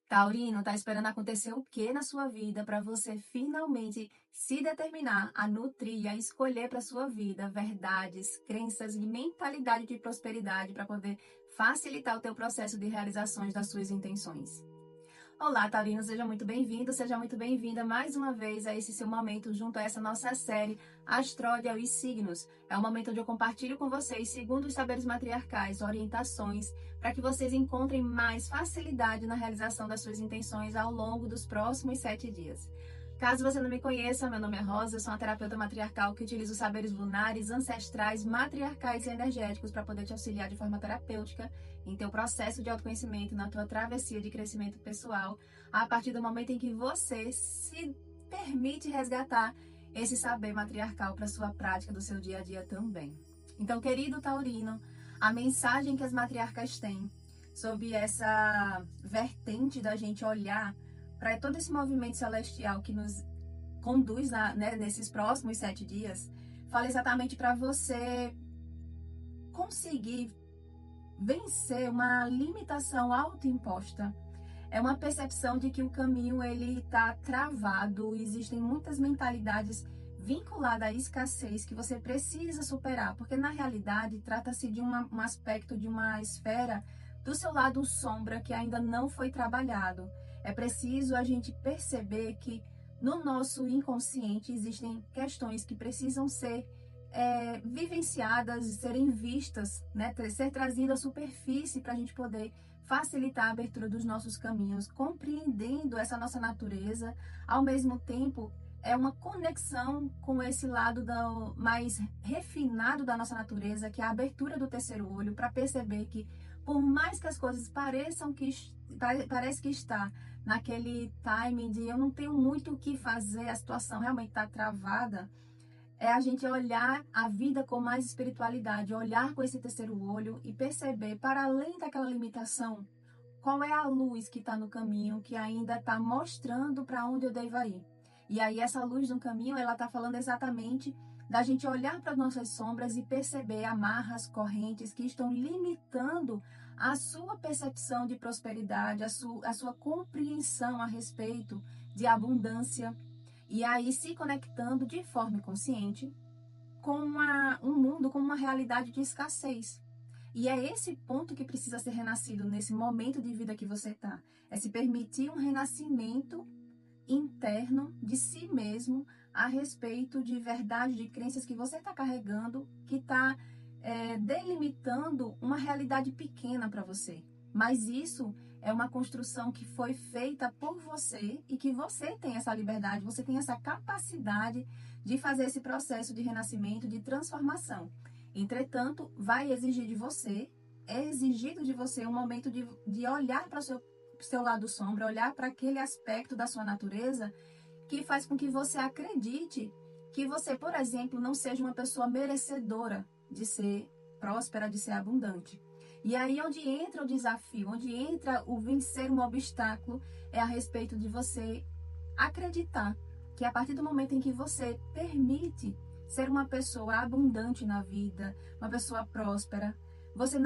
Taurino, tá esperando acontecer o que na sua vida para você finalmente se determinar a nutrir e a escolher para sua vida verdades, crenças e mentalidade de prosperidade para poder facilitar o teu processo de realizações das suas intenções. Olá, Taurino, seja muito bem-vindo, seja muito bem-vinda mais uma vez a esse seu momento junto a essa nossa série Astródia e Signos. É um momento onde eu compartilho com vocês, segundo os saberes matriarcais, orientações para que vocês encontrem mais facilidade na realização das suas intenções ao longo dos próximos 7 dias. Caso você não me conheça, meu nome é Rosa, eu sou uma terapeuta matriarcal que utiliza os saberes lunares, ancestrais, matriarcais e energéticos para poder te auxiliar de forma terapêutica em teu processo de autoconhecimento, na tua travessia de crescimento pessoal, a partir do momento em que você se permite resgatar esse saber matriarcal para sua prática do seu dia a dia também. Então, querido Taurino, a mensagem que as matriarcas têm sobre essa vertente da gente olhar para todo esse movimento celestial que nos conduz nesses próximos 7 dias, fala exatamente para você conseguir vencer uma limitação autoimposta. É uma percepção de que o caminho ele está travado, existem muitas mentalidades vinculadas à escassez que você precisa superar, porque na realidade trata-se de um aspecto de uma esfera do seu lado sombra que ainda não foi trabalhado. É preciso a gente perceber que no nosso inconsciente existem questões que precisam ser vivenciadas, serem vistas, né? Ser trazidas à superfície para a gente poder facilitar a abertura dos nossos caminhos, compreendendo essa nossa natureza, ao mesmo tempo é uma conexão com esse lado mais refinado da nossa natureza, que é a abertura do terceiro olho, para perceber que por mais que as coisas parece que está naquele timing de eu não tenho muito o que fazer, a situação realmente está travada, é a gente olhar a vida com mais espiritualidade, olhar com esse terceiro olho e perceber, para além daquela limitação, qual é a luz que está no caminho, que ainda está mostrando para onde eu devo ir. E aí essa luz no caminho, ela está falando exatamente da gente olhar para as nossas sombras e perceber amarras, correntes que estão limitando a sua percepção de prosperidade, a sua compreensão a respeito de abundância. E aí se conectando de forma consciente com um mundo, com uma realidade de escassez. E é esse ponto que precisa ser renascido nesse momento de vida que você está. É se permitir um renascimento interno de si mesmo a respeito de verdade, de crenças que você está carregando, que está delimitando uma realidade pequena para você. Mas isso é uma construção que foi feita por você e que você tem essa liberdade, você tem essa capacidade de fazer esse processo de renascimento, de transformação. Entretanto, vai exigir de você, é exigido de você um momento de olhar para o seu lado sombra, olhar para aquele aspecto da sua natureza que faz com que você acredite que você, por exemplo, não seja uma pessoa merecedora de ser próspera, de ser abundante. E aí onde entra o desafio, onde entra o vencer um obstáculo, é a respeito de você acreditar que a partir do momento em que você permite ser uma pessoa abundante na vida, uma pessoa próspera, você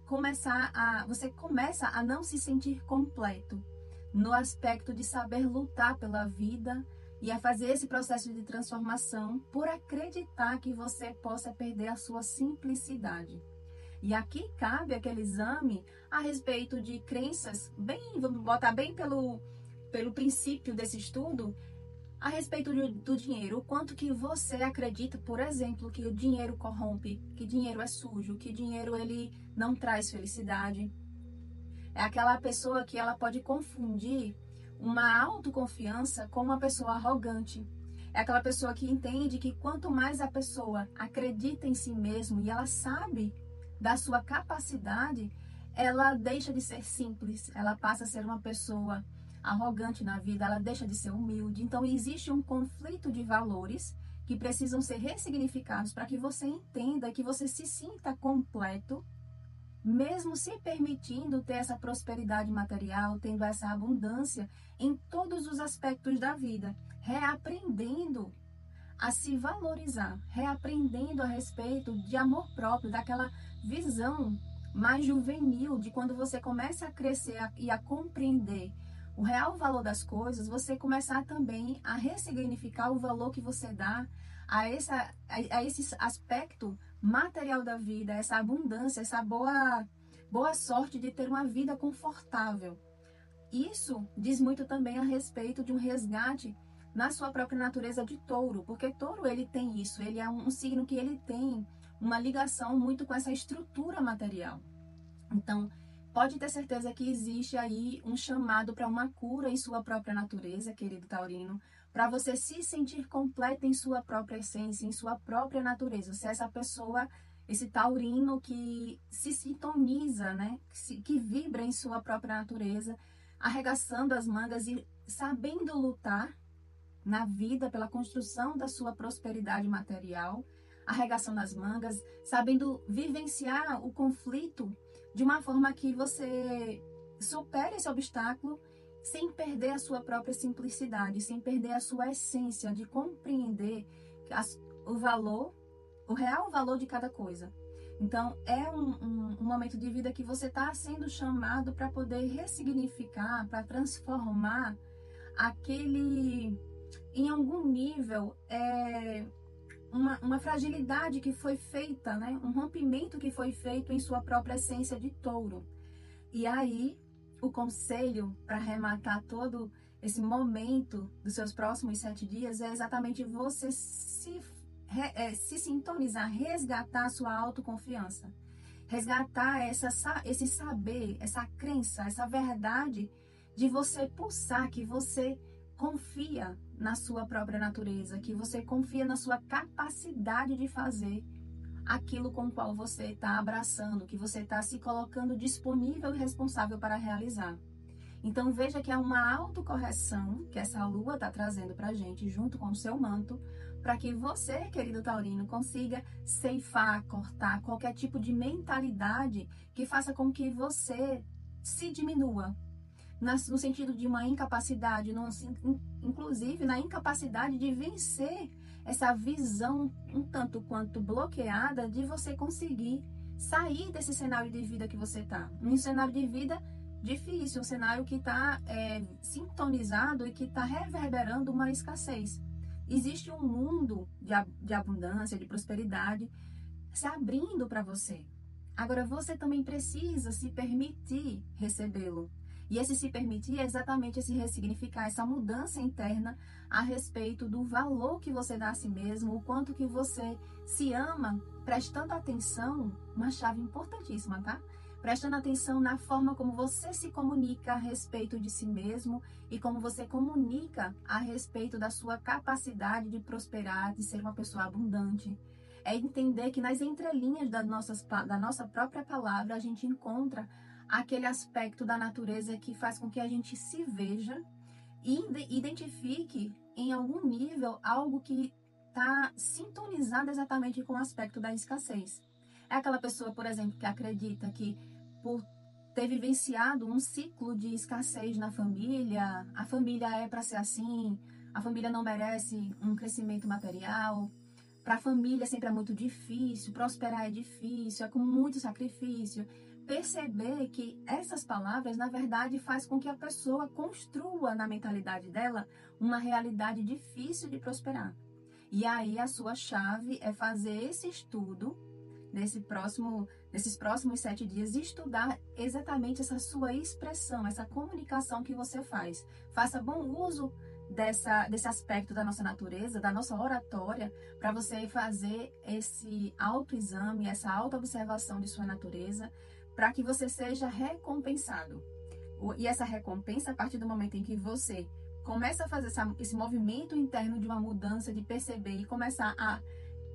começa a não se sentir completo no aspecto de saber lutar pela vida e a fazer esse processo de transformação por acreditar que você possa perder a sua simplicidade. E aqui cabe aquele exame a respeito de crenças, vamos botar bem pelo princípio desse estudo, a respeito do dinheiro. O quanto que você acredita, por exemplo, que o dinheiro corrompe, que dinheiro é sujo, que dinheiro ele não traz felicidade. É aquela pessoa que ela pode confundir uma autoconfiança com uma pessoa arrogante. É aquela pessoa que entende que quanto mais a pessoa acredita em si mesmo e ela sabe da sua capacidade, ela deixa de ser simples, ela passa a ser uma pessoa arrogante na vida, ela deixa de ser humilde. Então existe um conflito de valores que precisam ser ressignificados para que você entenda, que você se sinta completo, mesmo se permitindo ter essa prosperidade material, tendo essa abundância em todos os aspectos da vida, reaprendendo a se valorizar, reaprendendo a respeito de amor próprio, daquela visão mais juvenil de quando você começa a crescer e a compreender o real valor das coisas, você começar também a ressignificar o valor que você dá a esse aspecto material da vida, essa abundância, essa boa sorte de ter uma vida confortável. Isso diz muito também a respeito de um resgate na sua própria natureza de touro, porque touro ele tem isso, ele é um signo que ele tem uma ligação muito com essa estrutura material. Então, pode ter certeza que existe aí um chamado para uma cura em sua própria natureza, querido taurino, para você se sentir completo em sua própria essência, em sua própria natureza. Você é essa pessoa, esse taurino que se sintoniza, né? Que vibra em sua própria natureza, arregaçando as mangas e sabendo lutar na vida pela construção da sua prosperidade material, arregaçando as mangas, sabendo vivenciar o conflito de uma forma que você supere esse obstáculo sem perder a sua própria simplicidade, sem perder a sua essência de compreender o valor, o real valor de cada coisa. Então, é um momento de vida que você está sendo chamado para poder ressignificar, para transformar aquele, em algum nível, uma fragilidade que foi feita, né? Um rompimento que foi feito em sua própria essência de touro. E aí, o conselho para arrematar todo esse momento dos seus próximos 7 dias é exatamente você se sintonizar, resgatar a sua autoconfiança. Resgatar esse saber, essa crença, essa verdade de você pulsar, que você confia na sua própria natureza, que você confia na sua capacidade de fazer aquilo com o qual você está abraçando, que você está se colocando disponível e responsável para realizar. Então veja que é uma autocorreção que essa lua está trazendo para a gente, junto com o seu manto, para que você, querido taurino, consiga ceifar, cortar qualquer tipo de mentalidade que faça com que você se diminua, no sentido de uma incapacidade, inclusive na incapacidade de vencer essa visão um tanto quanto bloqueada de você conseguir sair desse cenário de vida que você está. Um cenário de vida difícil, um cenário que está sintonizado e que está reverberando uma escassez. Existe um mundo de abundância, de prosperidade se abrindo para você. Agora, você também precisa se permitir recebê-lo. E esse se permitir é exatamente esse ressignificar, essa mudança interna a respeito do valor que você dá a si mesmo, o quanto que você se ama, prestando atenção, uma chave importantíssima, tá? Prestando atenção na forma como você se comunica a respeito de si mesmo e como você comunica a respeito da sua capacidade de prosperar, de ser uma pessoa abundante. É entender que nas entrelinhas da nossa própria palavra a gente encontra aquele aspecto da natureza que faz com que a gente se veja e identifique em algum nível algo que está sintonizado exatamente com o aspecto da escassez. É aquela pessoa, por exemplo, que acredita que por ter vivenciado um ciclo de escassez na família, a família é para ser assim, a família não merece um crescimento material, para a família sempre é muito difícil, prosperar é difícil, é com muito sacrifício. Perceber que essas palavras, na verdade, faz com que a pessoa construa na mentalidade dela uma realidade difícil de prosperar. E aí a sua chave é fazer esse estudo nesses próximos 7 dias, estudar exatamente essa sua expressão, essa comunicação que você faz. Faça bom uso desse aspecto da nossa natureza, da nossa oratória, para você fazer esse autoexame, essa autoobservação de sua natureza, para que você seja recompensado. E essa recompensa, a partir do momento em que você começa a fazer esse movimento interno de uma mudança, de perceber e começar a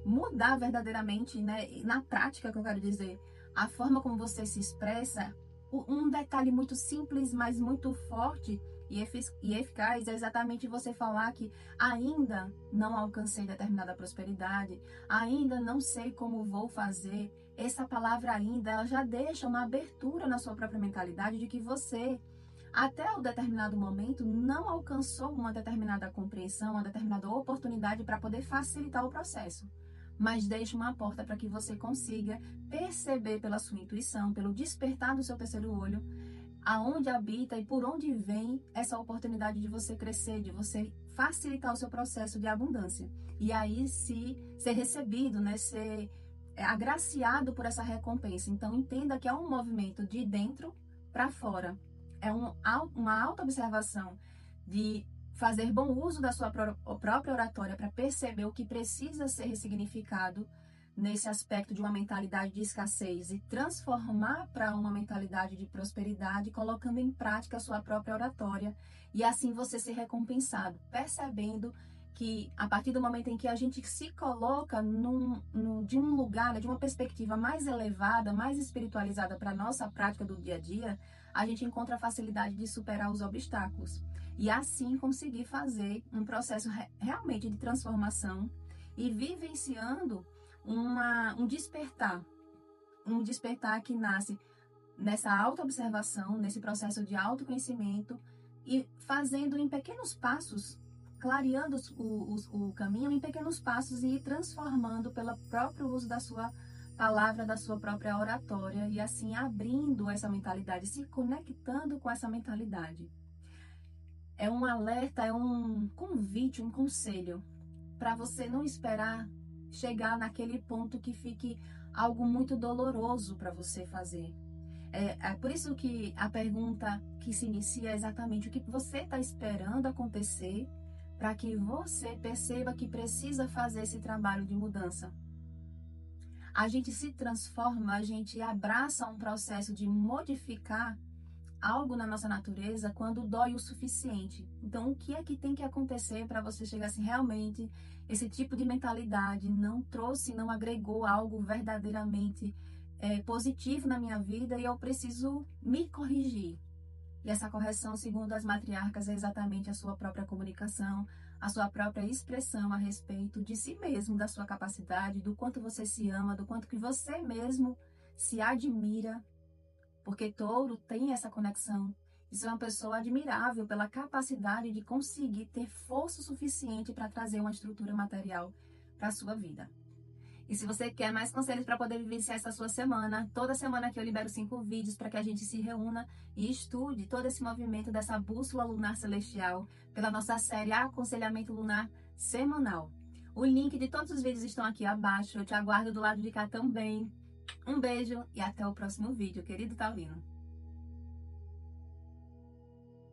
mudar verdadeiramente, né, na prática, que eu quero dizer, a forma como você se expressa, um detalhe muito simples, mas muito forte e eficaz é exatamente você falar que ainda não alcancei determinada prosperidade, ainda não sei como vou fazer. Essa palavra ainda, ela já deixa uma abertura na sua própria mentalidade de que você, até o determinado momento, não alcançou uma determinada compreensão, uma determinada oportunidade para poder facilitar o processo. Mas deixa uma porta para que você consiga perceber pela sua intuição, pelo despertar do seu terceiro olho, aonde habita e por onde vem essa oportunidade de você crescer, de você facilitar o seu processo de abundância. E aí se ser recebido, né, ser agraciado por essa recompensa. Então entenda que é um movimento de dentro para fora. É uma autoobservação de fazer bom uso da sua própria oratória para perceber o que precisa ser ressignificado nesse aspecto de uma mentalidade de escassez e transformar para uma mentalidade de prosperidade, colocando em prática a sua própria oratória e assim você ser recompensado, percebendo que a partir do momento em que a gente se coloca de um lugar, de uma perspectiva mais elevada, mais espiritualizada para a nossa prática do dia a dia, a gente encontra a facilidade de superar os obstáculos e assim conseguir fazer um processo realmente de transformação e vivenciando um despertar que nasce nessa autoobservação, nesse processo de autoconhecimento e fazendo em pequenos passos, clareando o caminho em pequenos passos e transformando pelo próprio uso da sua palavra, da sua própria oratória e assim abrindo essa mentalidade, se conectando com essa mentalidade. É um alerta, é um convite, um conselho para você não esperar chegar naquele ponto que fique algo muito doloroso para você fazer. É por isso que a pergunta que se inicia é exatamente o que você está esperando acontecer para que você perceba que precisa fazer esse trabalho de mudança. A gente se transforma, a gente abraça um processo de modificar algo na nossa natureza quando dói o suficiente. Então, o que é que tem que acontecer para você chegar assim, realmente, esse tipo de mentalidade não trouxe, não agregou algo verdadeiramente positivo na minha vida e eu preciso me corrigir. E essa correção, segundo as matriarcas, é exatamente a sua própria comunicação, a sua própria expressão a respeito de si mesmo, da sua capacidade, do quanto você se ama, do quanto que você mesmo se admira, porque Touro tem essa conexão. Isso é uma pessoa admirável pela capacidade de conseguir ter força suficiente para trazer uma estrutura material para a sua vida. E se você quer mais conselhos para poder vivenciar essa sua semana, toda semana aqui eu libero 5 vídeos para que a gente se reúna e estude todo esse movimento dessa bússola lunar celestial pela nossa série Aconselhamento Lunar Semanal. O link de todos os vídeos estão aqui abaixo. Eu te aguardo do lado de cá também. Um beijo e até o próximo vídeo, querido taurino.